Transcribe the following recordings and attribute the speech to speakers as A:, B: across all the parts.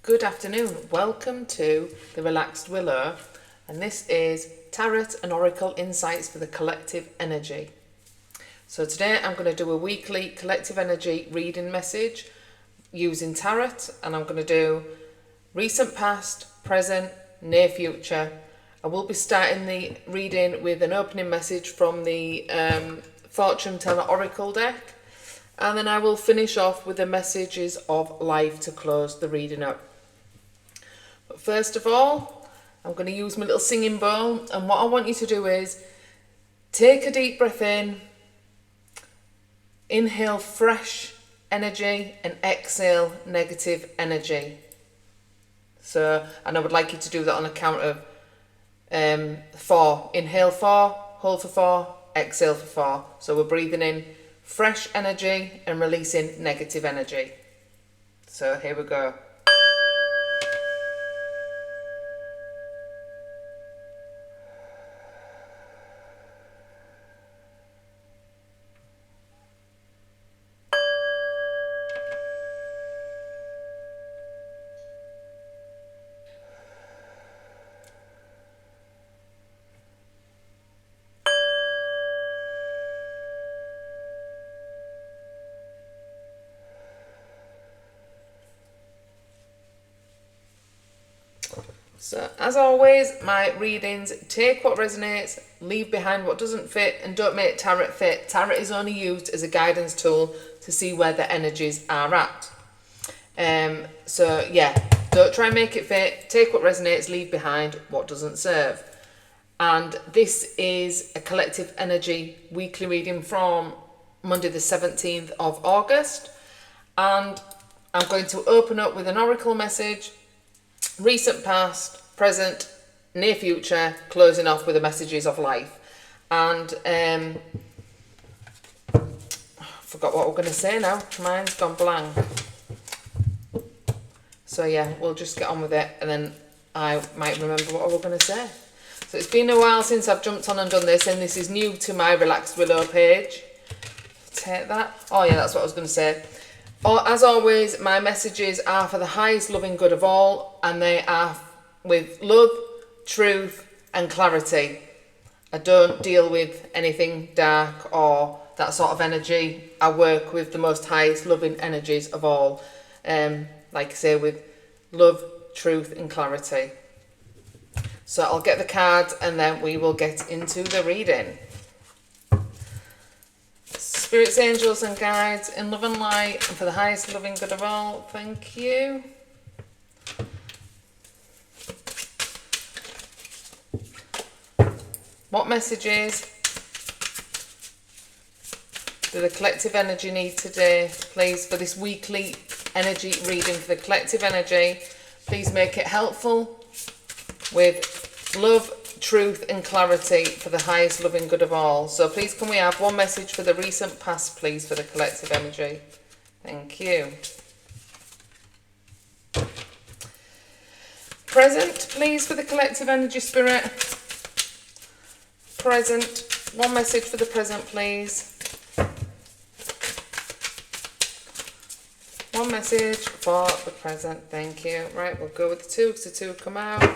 A: Good afternoon. Welcome to the Relaxed Willow, and this is Tarot and Oracle Insights for the Collective Energy. So today I'm going to do a weekly collective energy reading message using Tarot, and I'm going to do recent past, present, near future. I will be starting the reading with an opening message from the Fortune Teller Oracle deck, and then I will finish off with the messages of life to close the reading up. But first of all, I'm going to use my little singing bowl, and what I want you to do is take a deep breath in, inhale fresh energy, and exhale negative energy. So, and I would like you to do that on a count of 4. Inhale 4, hold for 4, exhale for 4. So we're breathing in fresh energy and releasing negative energy. So here we go. So, as always, my readings, take what resonates, leave behind what doesn't fit, and don't make tarot fit. Tarot is only used as a guidance tool to see where the energies are at. So, yeah, don't try and make it fit. Take what resonates, leave behind what doesn't serve. And this is a collective energy weekly reading from Monday the 17th of August. And I'm going to open up with an oracle message, recent past, present, near future, closing off with the messages of life. And I forgot what we're going to say now. Mine's gone blank. So yeah, we'll just get on with it, and then I might remember what we're going to say. So it's been a while since I've jumped on and done this, and this is new to my Relaxed Willow page. Take that. Oh yeah, that's what I was going to say. As always, my messages are for the highest loving good of all, and they are with love, truth, and clarity. I don't deal with anything dark or that sort of energy. I work with the most highest loving energies of all. Like I say, with love, truth, and clarity. So I'll get the cards, and then we will get into the reading. Spirits, angels, and guides, in love and light, and for the highest loving good of all, thank you. What messages do the collective energy need today, please, for this weekly energy reading for the collective energy? Please make it helpful with love, truth, and clarity for the highest loving good of all. So please, can we have one message for the recent past, please, for the collective energy? Thank you. Present, please, for the collective energy, spirit. Present. One message for the present, please. One message for the present. Thank you. Right, we'll go with the 2 because the 2 come out.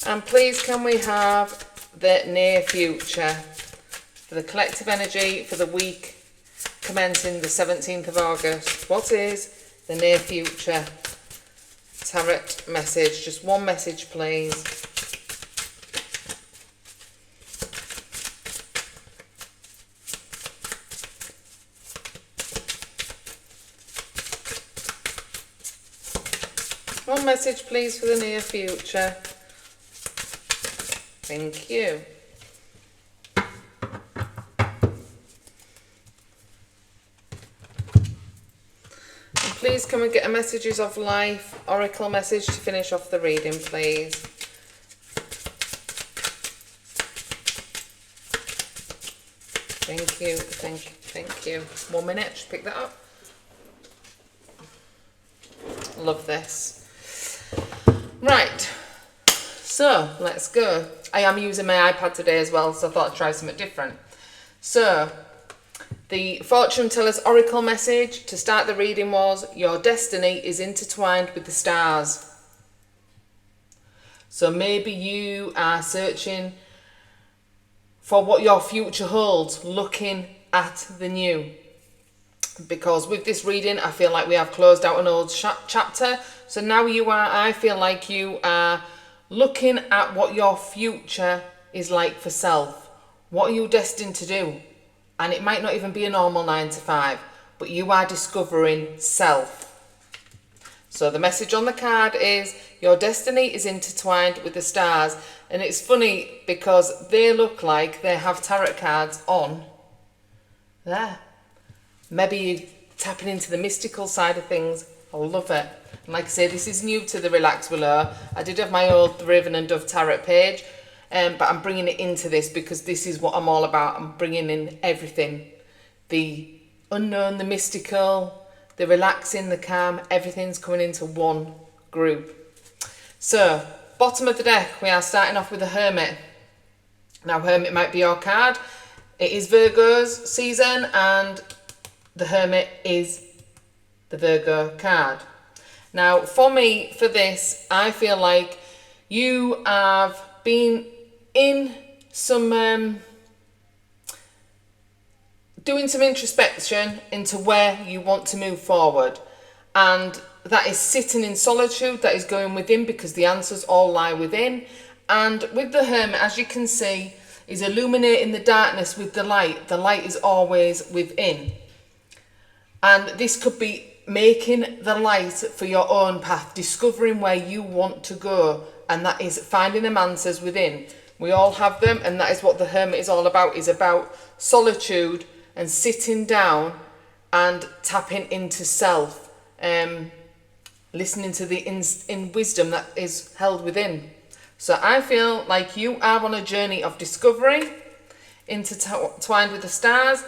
A: And please, can we have the near future for the collective energy for the week commencing the 17th of August? What is the near future tarot message? Just one message, please. One message, please, for the near future. Thank you. And please, can we get a messages of life, oracle message to finish off the reading, please? Thank you, thank you. 1 minute, just pick that up. Love this. Right, so let's go. I am using my iPad today as well, so I thought I'd try something different. So The fortune teller's oracle message to start the reading was, your destiny is intertwined with the stars. So maybe you are searching for what your future holds, looking at the new. Because with this reading, I feel like we have closed out an old chapter. So now I feel like you are looking at what your future is like for self. What are you destined to do? And it might not even be a normal 9 to 5, but you are discovering self. So the message on the card is, your destiny is intertwined with the stars. And it's funny because they look like they have tarot cards on there. Maybe you're tapping into the mystical side of things. I love it. And like I say, this is new to the Relaxed Willow. I did have my old Raven and Dove tarot page. But I'm bringing it into this because this is what I'm all about. I'm bringing in everything. The unknown, the mystical, the relaxing, the calm. Everything's coming into one group. So, bottom of the deck, we are starting off with the Hermit. Now, Hermit might be your card. It is Virgo's season and the Hermit is the Virgo card. Now, for me, for this, I feel like you have been in some doing some introspection into where you want to move forward, and that is sitting in solitude, that is going within, because the answers all lie within. And with the Hermit, as you can see, is illuminating the darkness with the light. The light is always within, and this could be making the light for your own path, discovering where you want to go, and that is finding them answers within. We all have them, and that is what the Hermit is all about, is about solitude and sitting down and tapping into self, listening to the in wisdom that is held within. So I feel like you are on a journey of discovery, intertwined with the stars.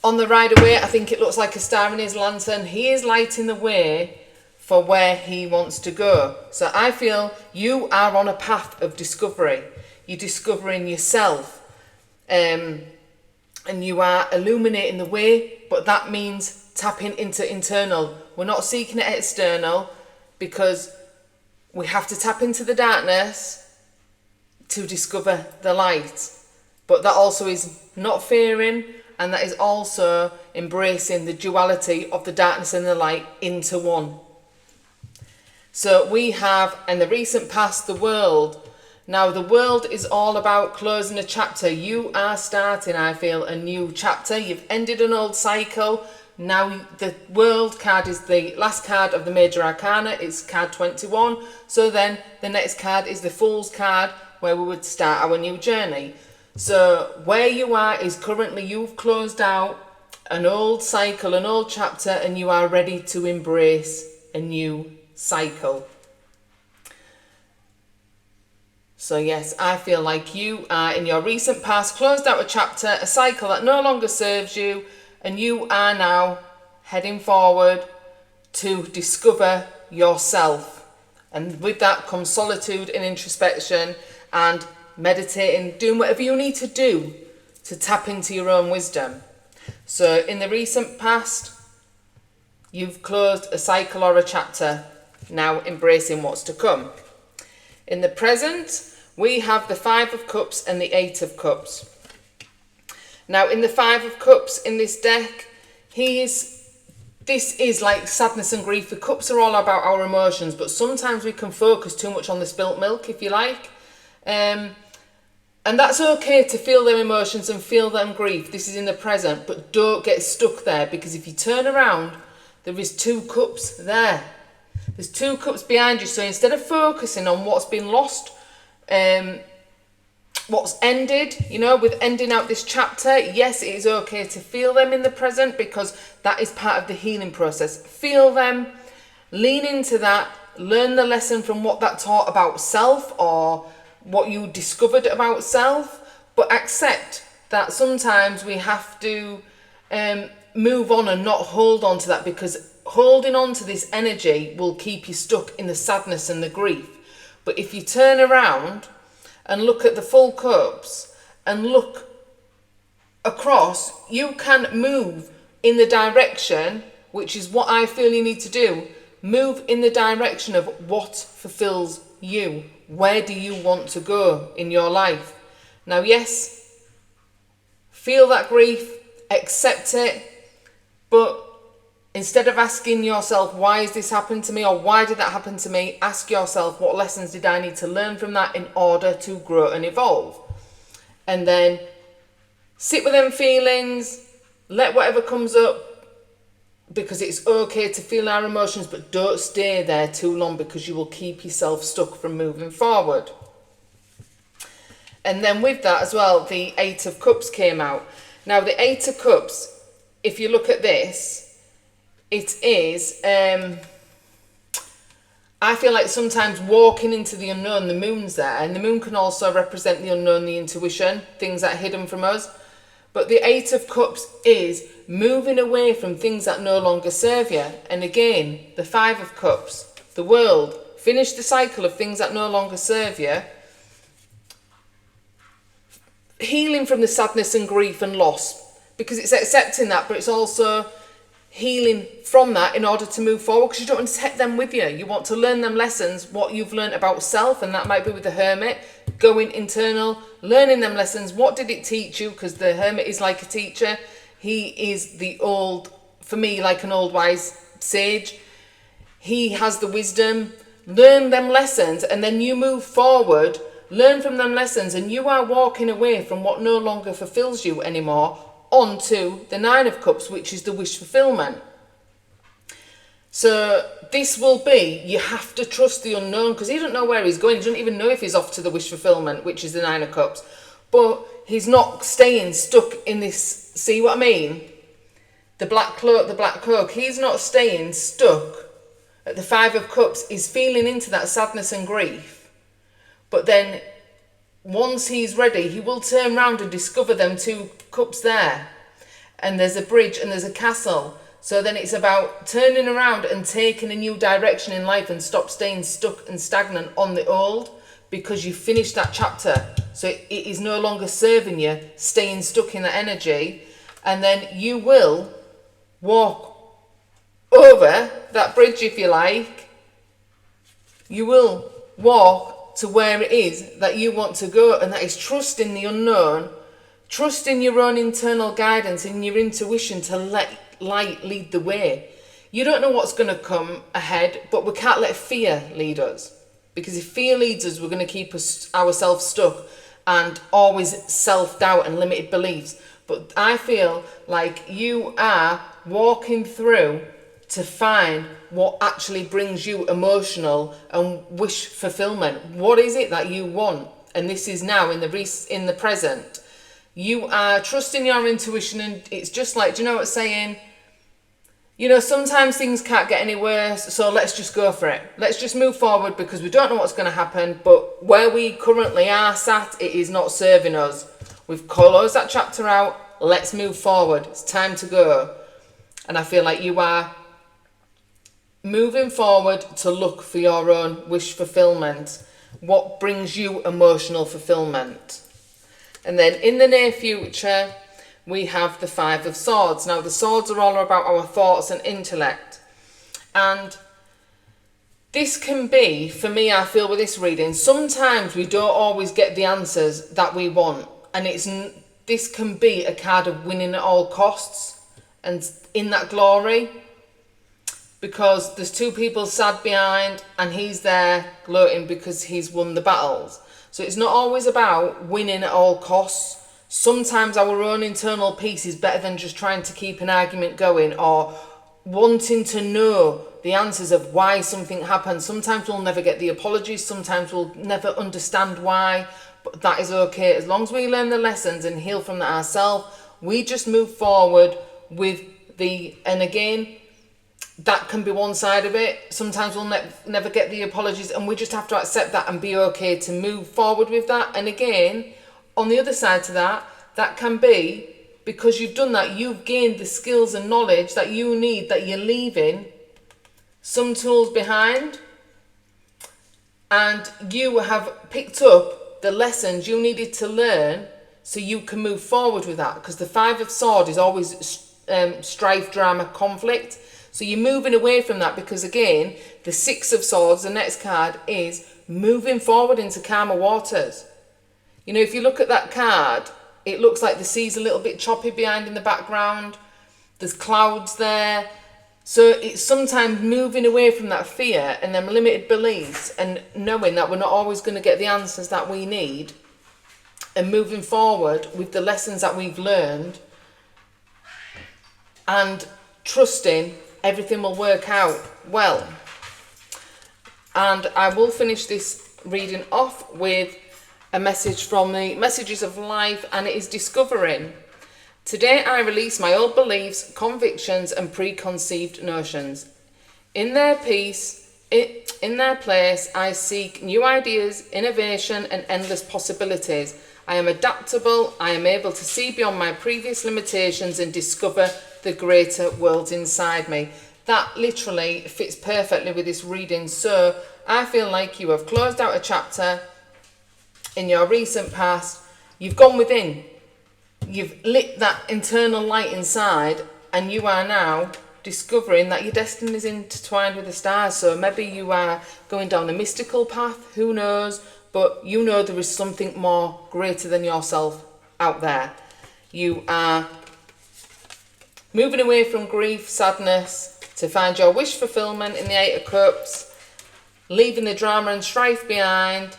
A: On the Rider Waite, I think it looks like a star in his lantern. He is lighting the way for where he wants to go. So I feel you are on a path of discovery. You're discovering yourself, and you are illuminating the way, but that means tapping into internal. We're not seeking it external, because we have to tap into the darkness to discover the light. But that also is not fearing, and that is also embracing the duality of the darkness and the light into one. So we have, in the recent past, the World. Now, the World is all about closing a chapter. You are starting, I feel, a new chapter. You've ended an old cycle. Now, the World card is the last card of the Major Arcana. It's card 21. So then the next card is the Fool's card, where we would start our new journey. So where you are is currently you've closed out an old cycle, an old chapter, and you are ready to embrace a new cycle. So yes, I feel like you are in your recent past closed out a chapter, a cycle that no longer serves you, and you are now heading forward to discover yourself. And with that comes solitude and introspection and meditating, doing whatever you need to do to tap into your own wisdom. So in the recent past, you've closed a cycle or a chapter, now embracing what's to come. In the present, we have the Five of Cups and the Eight of Cups. Now in the Five of Cups in this deck, this is like sadness and grief. The cups are all about our emotions, but sometimes we can focus too much on the spilt milk, if you like. And that's okay to feel them emotions and feel them grief. This is in the present, but don't get stuck there, because if you turn around, there is two cups there. There's two cups behind you. So instead of focusing on what's been lost, what's ended, with ending out this chapter, yes, it is okay to feel them in the present, because that is part of the healing process. Feel them, lean into that, learn the lesson from what that taught about self or what you discovered about self, but accept that sometimes we have to move on and not hold on to that, because holding on to this energy will keep you stuck in the sadness and the grief. But if you turn around and look at the full cups and look across, you can move in the direction, which is what I feel you need to do. Move in the direction of what fulfills you. Where do you want to go in your life? Now, yes, feel that grief, accept it, but instead of asking yourself, why has this happened to me, or why did that happen to me, ask yourself, what lessons did I need to learn from that in order to grow and evolve? And then sit with them feelings, let whatever comes up, because it's okay to feel our emotions, but don't stay there too long, because you will keep yourself stuck from moving forward. And then with that as well, the Eight of Cups came out. Now, the Eight of Cups, if you look at this, it is, I feel like sometimes walking into the unknown, the moon's there, and the moon can also represent the unknown, the intuition, things that are hidden from us. But the Eight of Cups is moving away from things that no longer serve you. And again, the Five of Cups, the world, finish the cycle of things that no longer serve you. Healing from the sadness and grief and loss, because it's accepting that, but it's also healing from that in order to move forward, because you don't want to take them with you. You want to learn them lessons, what you've learned about self, and that might be with the Hermit, going internal, learning them lessons. What did it teach you? Because the Hermit is like a teacher. He is the old, for me, like an old wise sage. He has the wisdom. Learn them lessons, and then you move forward, learn from them lessons, and you are walking away from what no longer fulfills you anymore, onto the Nine of Cups, which is the wish fulfillment. So this will be, you have to trust the unknown, because he don't know where he's going. He doesn't even know if he's off to the wish fulfillment, which is the Nine of Cups. But he's not staying stuck in this, see what I mean? The black cloak, the black cloak, he's not staying stuck at the Five of Cups. He's feeling into that sadness and grief. But then once he's ready, he will turn round and discover them two cups there. And there's a bridge and there's a castle. So then it's about turning around and taking a new direction in life, and stop staying stuck and stagnant on the old, because you finished that chapter. So it is no longer serving you, staying stuck in that energy. And then you will walk over that bridge, if you like. You will walk to where it is that you want to go, and that is trusting the unknown, trusting your own internal guidance and your intuition to let light lead the way. You don't know what's going to come ahead, but we can't let fear lead us, because if fear leads us, we're going to keep ourselves stuck and always self-doubt and limited beliefs. But I feel like you are walking through to find what actually brings you emotional and wish fulfillment. What is it that you want? And this is now in the present. You are trusting your intuition, and it's just like, do you know what I'm saying? You know, sometimes things can't get any worse, so let's just go for it. Let's just move forward, because we don't know what's going to happen, but where we currently are sat, it is not serving us. We've closed that chapter out. Let's move forward. It's time to go. And I feel like you are moving forward to look for your own wish fulfillment. What brings you emotional fulfillment? And then in the near future, we have the Five of Swords. Now, the swords are all about our thoughts and intellect. And this can be, for me, I feel with this reading, sometimes we don't always get the answers that we want. And this can be a card of winning at all costs and in that glory. Because there's two people sad behind, and he's there gloating because he's won the battles. So it's not always about winning at all costs. Sometimes our own internal peace is better than just trying to keep an argument going, or wanting to know the answers of why something happened. Sometimes we'll never get the apologies. Sometimes we'll never understand why. But that is okay. As long as we learn the lessons and heal from that ourselves, we just move forward with and again, that can be one side of it. Sometimes we'll never get the apologies, and we just have to accept that and be okay to move forward with that. And again, on the other side to that, that can be because you've done that, you've gained the skills and knowledge that you need, that you're leaving some tools behind, and you have picked up the lessons you needed to learn so you can move forward with that, because the Five of Swords is always strife, drama, conflict. So you're moving away from that, because again, the Six of Swords, the next card, is moving forward into calmer waters. You know, if you look at that card, it looks like the sea's a little bit choppy behind in the background. There's clouds there. So it's sometimes moving away from that fear and them limited beliefs, and knowing that we're not always going to get the answers that we need, and moving forward with the lessons that we've learned, and trusting everything will work out well. And I will finish this reading off with a message from the Messages of Life, and it is discovering. Today I release my old beliefs, convictions and preconceived notions. In their place, I seek new ideas, innovation and endless possibilities. I am adaptable. I am able to see beyond my previous limitations and discover the greater world inside me. That literally fits perfectly with this reading. So I feel like you have closed out a chapter in your recent past. You've gone within. You've lit that internal light inside, and you are now discovering that your destiny is intertwined with the stars. So maybe you are going down a mystical path, who knows, but you know there is something more greater than yourself out there. You are moving away from grief, sadness, to find your wish fulfillment in the Eight of Cups, leaving the drama and strife behind,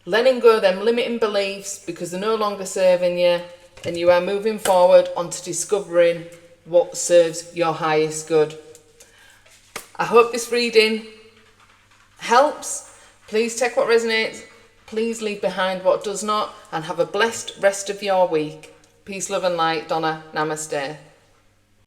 A: letting go of them limiting beliefs because they're no longer serving you, and you are moving forward onto discovering what serves your highest good. I hope this reading helps. Please take what resonates. Please leave behind what does not, and have a blessed rest of your week. Peace, love and light. Donna, namaste.